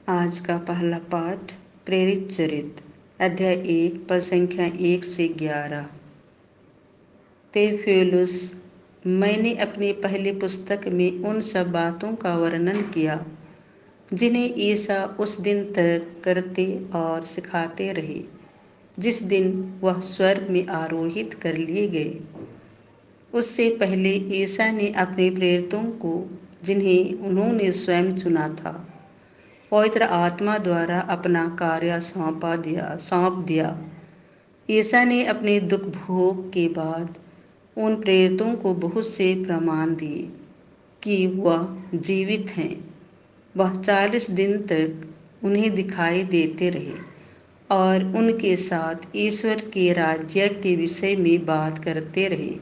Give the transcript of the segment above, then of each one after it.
आज का पहला पाठ प्रेरित चरित्र अध्याय 1 पद संख्या 1 से 11। तेफिलुस, मैंने अपनी पहली पुस्तक में उन सब बातों का वर्णन किया जिन्हें ईसा उस दिन तक करते और सिखाते रहे जिस दिन वह स्वर्ग में आरोहित कर लिए गए। उससे पहले ईसा ने अपने प्रेरितों को, जिन्हें उन्होंने स्वयं चुना था, पवित्र आत्मा द्वारा अपना कार्य सौंप दिया। ईसा ने अपने दुख भोग के बाद उन प्रेरितों को बहुत से प्रमाण दिए कि वह जीवित हैं। वह 40 दिन तक उन्हें दिखाई देते रहे और उनके साथ ईश्वर के राज्य के विषय में बात करते रहे।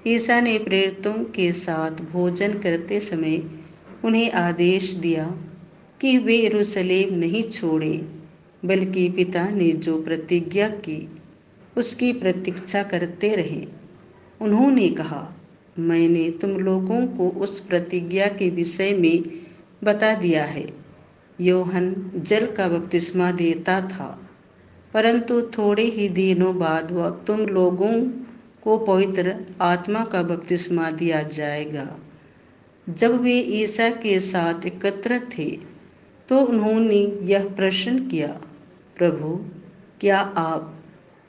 ईसा ने प्रेरितों के साथ भोजन करते समय उन्हें आदेश दिया कि वे यरूशलेम नहीं छोड़ें, बल्कि पिता ने जो प्रतिज्ञा की उसकी प्रतीक्षा करते रहे। उन्होंने कहा, मैंने तुम लोगों को उस प्रतिज्ञा के विषय में बता दिया है। यूहन्ना जल का बपतिस्मा देता था, परंतु थोड़े ही दिनों बाद वह तुम लोगों को पवित्र आत्मा का बपतिस्मा दिया जाएगा। जब वे ईसा के साथ एकत्र थे तो उन्होंने यह प्रश्न किया, प्रभु, क्या आप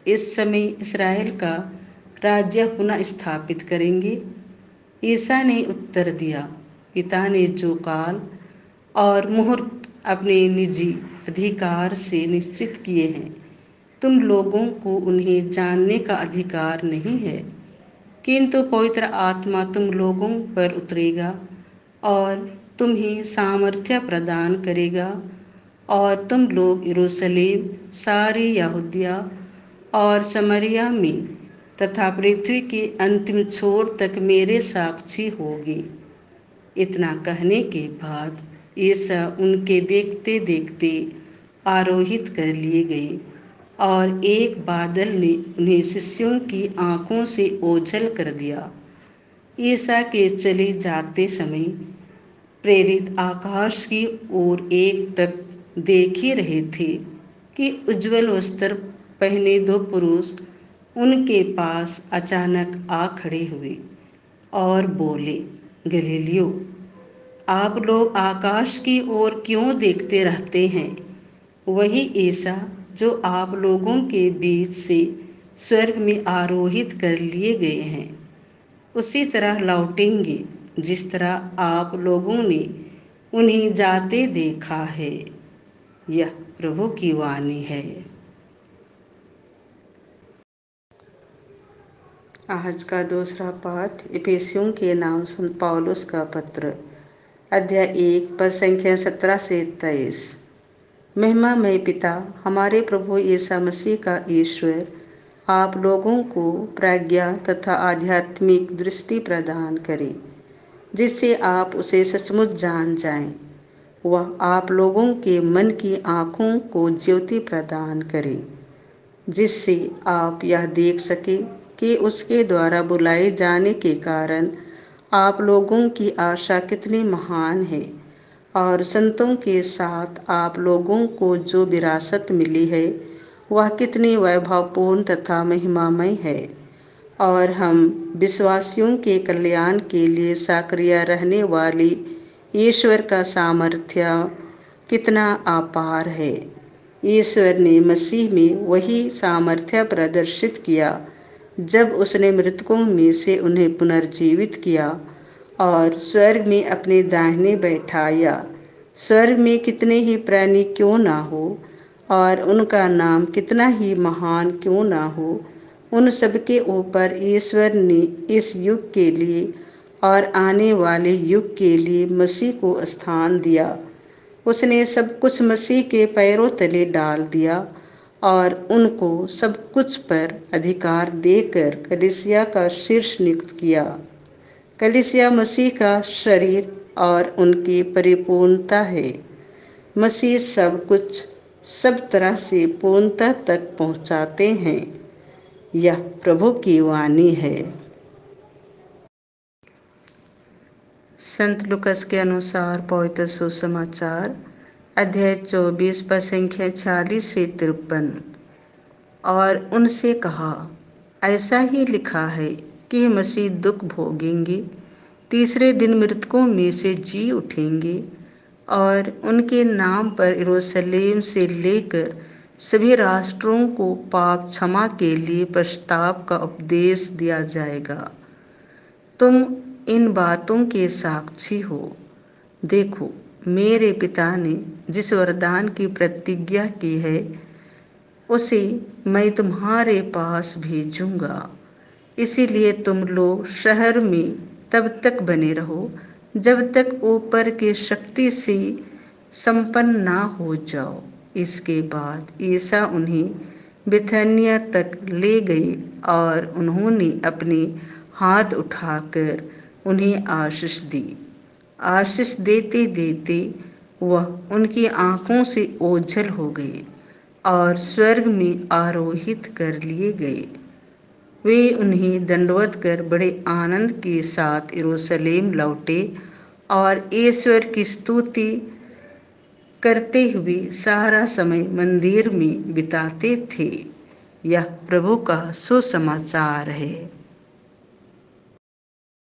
इस समय इस्राएल का राज्य पुनः स्थापित करेंगे? ईसा ने उत्तर दिया, पिता ने जो काल और मुहूर्त अपने निजी अधिकार से निश्चित किए हैं, तुम लोगों को उन्हें जानने का अधिकार नहीं है। किंतु पवित्र आत्मा तुम लोगों पर उतरेगा और तुम्हें सामर्थ्य प्रदान करेगा और तुम लोग यरूशलेम, सारी यहूदिया और समरिया में तथा पृथ्वी के अंतिम छोर तक मेरे साक्षी होगे। इतना कहने के बाद ईसा उनके देखते देखते आरोहित कर लिए गए और एक बादल ने उन्हें शिष्यों की आंखों से ओझल कर दिया। ईसा के चले जाते समय प्रेरित आकाश की ओर एकटक देख ही रहे थे कि उज्ज्वल वस्त्र पहने 2 पुरुष उनके पास अचानक आ खड़े हुए और बोले, गलीलियो, आप लोग आकाश की ओर क्यों देखते रहते हैं? वही ईसा जो आप लोगों के बीच से स्वर्ग में आरोहित कर लिए गए हैं, उसी तरह लौटेंगे जिस तरह आप लोगों ने उन्हें जाते देखा है। यह प्रभु की वाणी है। आज का दूसरा पाठ इफिसियों के नाम संत पौलुस का पत्र अध्याय 1 पद संख्या 17 से 23। महिमामय पिता, हमारे प्रभु यीशु मसीह का ईश्वर आप लोगों को प्रज्ञा तथा आध्यात्मिक दृष्टि प्रदान करे, जिससे आप उसे सचमुच जान जाएं। वह आप लोगों के मन की आँखों को ज्योति प्रदान करे, जिससे आप यह देख सके कि उसके द्वारा बुलाए जाने के कारण आप लोगों की आशा कितनी महान है और संतों के साथ आप लोगों को जो विरासत मिली है वह कितनी वैभवपूर्ण तथा महिमामय है। और हम विश्वासियों के कल्याण के लिए सक्रिय रहने वाली ईश्वर का सामर्थ्य कितना अपार है। ईश्वर ने मसीह में वही सामर्थ्य प्रदर्शित किया जब उसने मृतकों में से उन्हें पुनर्जीवित किया और स्वर्ग में अपने दाहिने बैठाया। स्वर्ग में कितने ही प्राणी क्यों ना हो और उनका नाम कितना ही महान क्यों ना हो, उन सबके ऊपर ईश्वर ने इस युग के लिए और आने वाले युग के लिए मसीह को स्थान दिया। उसने सब कुछ मसीह के पैरों तले डाल दिया और उनको सब कुछ पर अधिकार देकर कलीसिया का शीर्ष नियुक्त किया। कलीसिया मसीह का शरीर और उनकी परिपूर्णता है। मसीह सब कुछ सब तरह से पूर्णता तक पहुंचाते हैं। यह प्रभु की वाणी है। संत लूकस के अनुसार पवित्र सुसमाचार अध्याय 24 पद संख्या 40 से 53। और उनसे कहा, ऐसा ही लिखा है कि मसीह दुख भोगेंगे, तीसरे दिन मृतकों में से जी उठेंगे और उनके नाम पर यरूशलेम से लेकर सभी राष्ट्रों को पाप क्षमा के लिए पश्चाताप का उपदेश दिया जाएगा। तुम इन बातों के साक्षी हो। देखो, मेरे पिता ने जिस वरदान की प्रतिज्ञा की है उसे मैं तुम्हारे पास भेजूंगा। इसीलिए तुम लोग शहर में तब तक बने रहो जब तक ऊपर की शक्ति से संपन्न ना हो जाओ। इसके बाद ईसा उन्हें बिथानिया तक ले गए और उन्होंने अपने हाथ उठाकर उन्हें आशीष दी। आशीष देते देते वह उनकी आंखों से ओझल हो गए और स्वर्ग में आरोहित कर लिए गए। वे उन्हें दंडवत कर बड़े आनंद के साथ यरूशलेम लौटे और ईश्वर की स्तुति करते हुए सारा समय मंदिर में बिताते थे। यह प्रभु का सुसमाचार है।